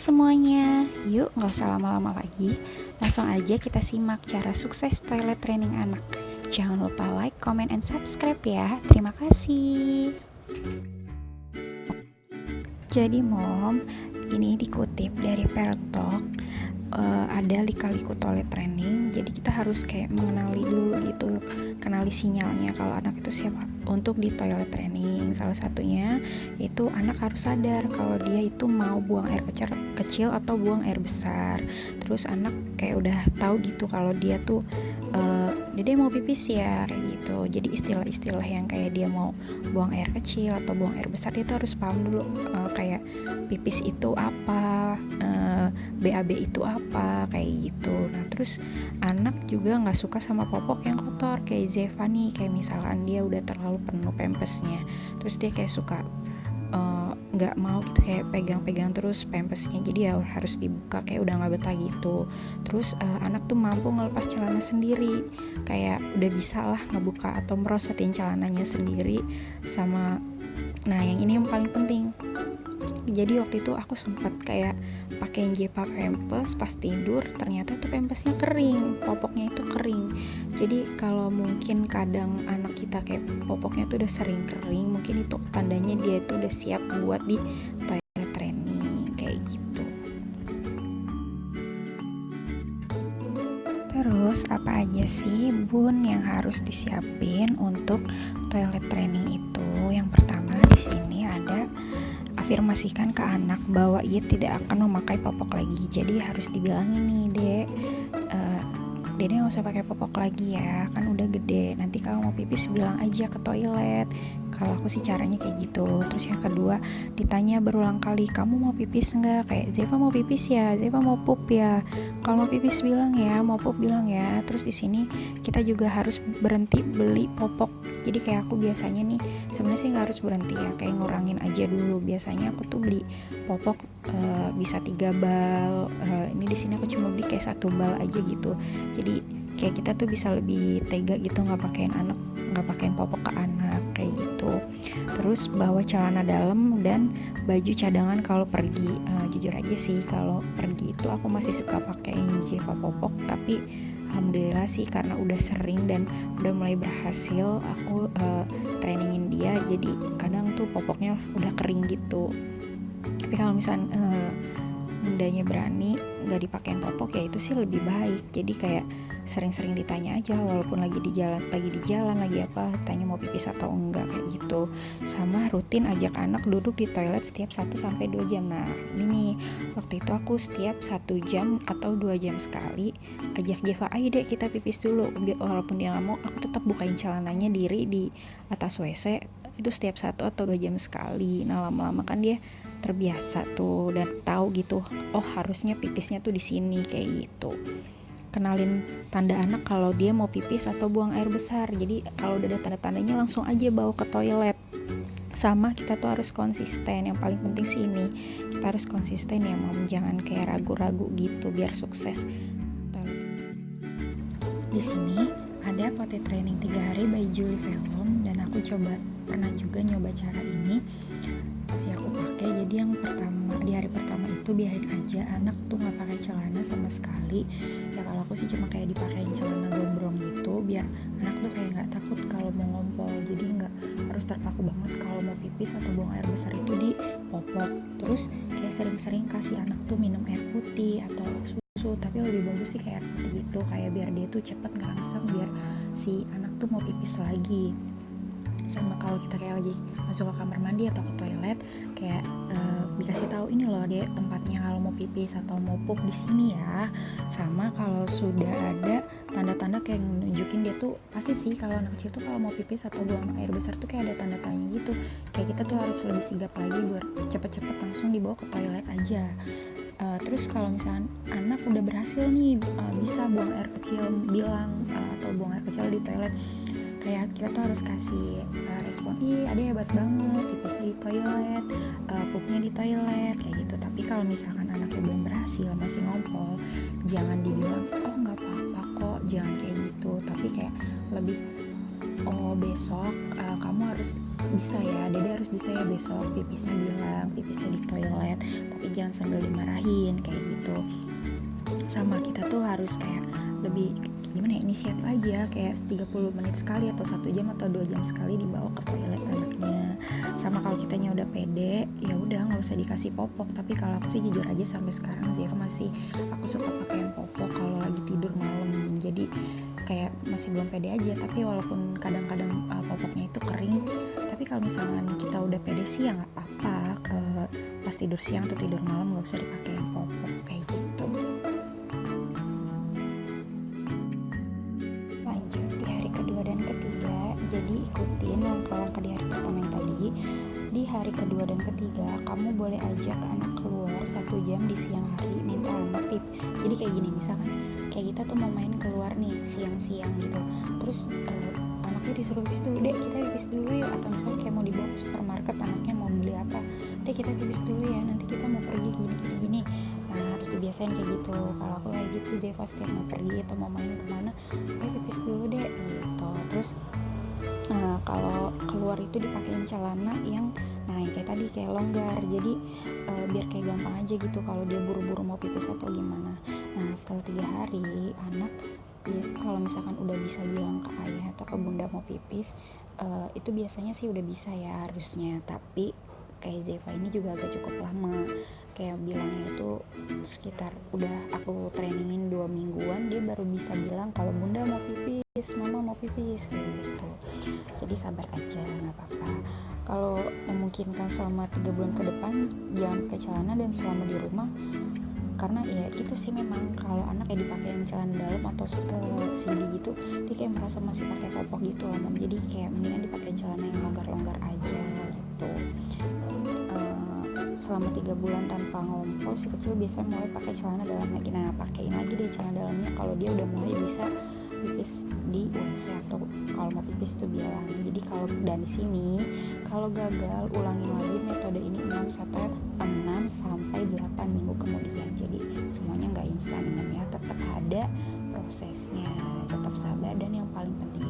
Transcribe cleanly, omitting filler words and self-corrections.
semuanya, yuk nggak usah lama-lama lagi, langsung aja kita simak cara sukses toilet training anak. Jangan lupa like, comment, and subscribe ya. Terima kasih. Jadi mom, ini dikutip dari Parent Talk, ada lika-liku toilet training. Jadi kita harus kayak mengenali dulu gitu, kenali sinyalnya kalau anak itu siap untuk di toilet training. Salah satunya itu anak harus sadar kalau dia itu mau buang air kecil atau buang air besar. Terus anak kayak udah tahu gitu kalau dia tuh dede mau pipis ya, kayak gitu. Jadi istilah-istilah yang kayak dia mau buang air kecil atau buang air besar, dia tuh harus paham dulu kayak pipis itu apa, BAB itu apa, kayak gitu. Nah terus anak juga nggak suka sama popok yang kotor kayak Zeva nih, kayak misalkan dia udah terlalu penuh pampasnya, terus dia kayak suka nggak mau gitu kayak pegang-pegang terus pampasnya, jadi ya harus dibuka, kayak udah nggak betah gitu. Terus anak tuh mampu ngelepas celana sendiri, kayak udah bisa lah ngebuka atau merosotin celananya sendiri sama. Nah yang ini yang paling penting. Jadi waktu itu aku sempat kayak pakein Jepa pampers pas tidur, ternyata tuh pampasnya kering, popoknya itu kering. Jadi kalau mungkin kadang anak kita kayak popoknya tuh udah sering kering, mungkin itu tandanya dia tuh udah siap buat di toilet training kayak gitu. Terus apa aja sih bun yang harus disiapin untuk toilet training itu? Yang pertama di sini ada afirmasikan ke anak bahwa ia tidak akan memakai popok lagi. Jadi harus dibilangin nih, Dede nggak usah pakai popok lagi ya, kan udah gede. Nanti kalau mau pipis bilang aja ke toilet. Kalau aku sih caranya kayak gitu. Terus yang kedua, ditanya berulang kali, kamu mau pipis nggak? Kayak Zeva mau pipis ya, Zeva mau pup ya. Kalau mau pipis bilang ya, mau pup bilang ya. Terus di sini kita juga harus berhenti beli popok. Jadi kayak aku biasanya nih, sebenarnya sih nggak harus berhenti ya, kayak ngurangin aja dulu. Biasanya aku tuh beli popok bisa 3 bal. Ini di sini aku cuma beli kayak 1 bal aja gitu. Jadi kayak kita tuh bisa lebih tega gitu, nggak pakein popok ke anak kayak gitu. Terus bawa celana dalam dan baju cadangan kalau pergi. Jujur aja sih kalau pergi itu aku masih suka pakein Jepa popok, tapi alhamdulillah sih karena udah sering dan udah mulai berhasil aku trainingin dia, jadi kadang tuh popoknya udah kering gitu. Tapi kalau misalnya bundanya berani nggak dipakein popok, ya itu sih lebih baik. Jadi kayak sering-sering ditanya aja, walaupun lagi di jalan lagi apa, tanya mau pipis atau enggak kayak gitu. Sama rutin ajak anak duduk di toilet setiap 1-2 jam. Nah ini nih, waktu itu aku setiap 1 jam atau 2 jam sekali ajak Jeva, ayo deh kita pipis dulu. Walaupun dia nggak mau, aku tetap bukain celananya diri di atas WC itu setiap 1 atau 2 jam sekali. Nah lama-lama kan dia terbiasa tuh dan tahu gitu, oh harusnya pipisnya tuh di sini kayak gitu. Kenalin tanda anak kalau dia mau pipis atau buang air besar. Jadi kalau udah ada tanda-tandanya langsung aja bawa ke toilet. Sama kita tuh harus konsisten. Yang paling penting sih ini, kita harus konsisten ya mom, jangan kayak ragu-ragu gitu biar sukses. Di sini ada potty training 3 hari by Julie Velom, dan aku pernah juga nyoba cara ini. Masih aku pakai. Jadi yang pertama, di hari pertama itu biarin aja anak tuh nggak pakai celana sama sekali ya. Kalau aku sih cuma kayak dipakein celana gombrong gitu, biar anak tuh kayak nggak takut kalau mau ngompol, jadi nggak harus terpaku banget kalau mau pipis atau buang air besar itu di popok. Terus kayak sering-sering kasih anak tuh minum air putih atau susu, tapi lebih bagus sih kayak air putih gitu, kayak biar dia tuh cepet ngerangsang, biar si anak tuh mau pipis lagi. Sama kalau kita kayak lagi masuk ke kamar mandi atau ke toilet, kayak dikasih tahu ini loh dek tempatnya kalau mau pipis atau mau pup di sini ya. Sama kalau sudah ada tanda-tanda kayak nunjukin dia tuh, pasti sih kalau anak kecil tuh kalau mau pipis atau buang air besar tuh kayak ada tanda-tanda gitu, kayak kita tuh harus lebih sigap lagi buat cepet-cepet langsung dibawa ke toilet aja. Terus kalau misalnya anak udah berhasil nih bisa buang air kecil, atau buang air kecil di toilet, kayak kita tuh harus kasih respon, adek hebat banget, pipisnya di toilet, pupnya di toilet kayak gitu. Tapi kalau misalkan anaknya belum berhasil, masih ngompol, jangan dibilang oh nggak apa-apa kok, jangan kayak gitu. Tapi kayak lebih oh besok kamu harus bisa ya, dede harus bisa ya besok pipisnya bilang, pipisnya di toilet, tapi jangan sambil dimarahin kayak gitu. Sama kita tuh harus kayak lebih gimana ya, inisiatif aja, kayak 30 menit sekali atau 1 jam atau 2 jam sekali dibawa ke toilet anaknya. Sama kalau kitanya udah pede, ya udah nggak usah dikasih popok. Tapi kalau aku sih jujur aja sampai sekarang Zeva masih, aku suka pakein popok kalau lagi tidur malam. Jadi kayak masih belum pede aja. Tapi walaupun kadang-kadang popoknya itu kering, tapi kalau misalnya kita udah pede sih ya nggak apa-apa. Pas tidur siang atau tidur malam nggak usah dipakein popok kayak gitu. Lanjut di hari kedua dan ketiga, jadi ikutin langkah-langkah di hari pertama yang tadi. Di hari kedua dan ketiga, kamu boleh ajak anak keluar 1 jam di siang hari, minta anak jadi kayak gini, misalkan kayak kita tuh mau main keluar nih siang-siang gitu, terus anaknya disuruh pipis dulu, dek kita pipis dulu yuk, atau misalnya kayak mau dibawa ke supermarket, anaknya mau beli apa, dek kita pipis dulu ya, nanti kita mau pergi gini. Nah harus dibiasain kayak gitu. Kalau aku kayak gitu, Zeva setiap mau pergi atau mau main kemana, pipis dulu dek gitu. Terus kalau keluar itu dipakein celana yang kayak tadi kayak longgar, jadi biar kayak gampang aja gitu kalau dia buru-buru mau pipis atau gimana. Nah setelah 3 hari anak ya, kalau misalkan udah bisa bilang ke ayah atau ke bunda mau pipis, itu biasanya sih udah bisa ya harusnya. Tapi kayak Zeva ini juga agak cukup lama, kayak bilangnya itu sekitar udah aku trainingin 2 mingguan dia baru bisa bilang kalau bunda mau pipis, mama mau pipis kayak gitu. Jadi sabar aja, nggak apa-apa. Kalau memungkinkan selama 3 bulan ke depan jangan pakai celana, dan selama di rumah, karena ya gitu sih memang kalau anak kayak dipakein celana dalam atau CD gitu, dia kayak merasa masih pakai popok gitu loh Mom. Jadi kayak mendingan dipakai celana yang longgar-longgar aja gitu. Selama 3 bulan tanpa ngompol, si kecil biasanya mulai pakai celana dalam lagi. Nah pakein lagi deh celana dalamnya kalau dia udah mulai bisa pipis di WC atau kalau mau pipis tuh bilang. Jadi kalau dari sini kalau gagal, ulangin lagi metode ini 6 sampai 8 minggu kemudian. Jadi semuanya nggak instan ya, tetap ada prosesnya, tetap sabar, dan yang paling penting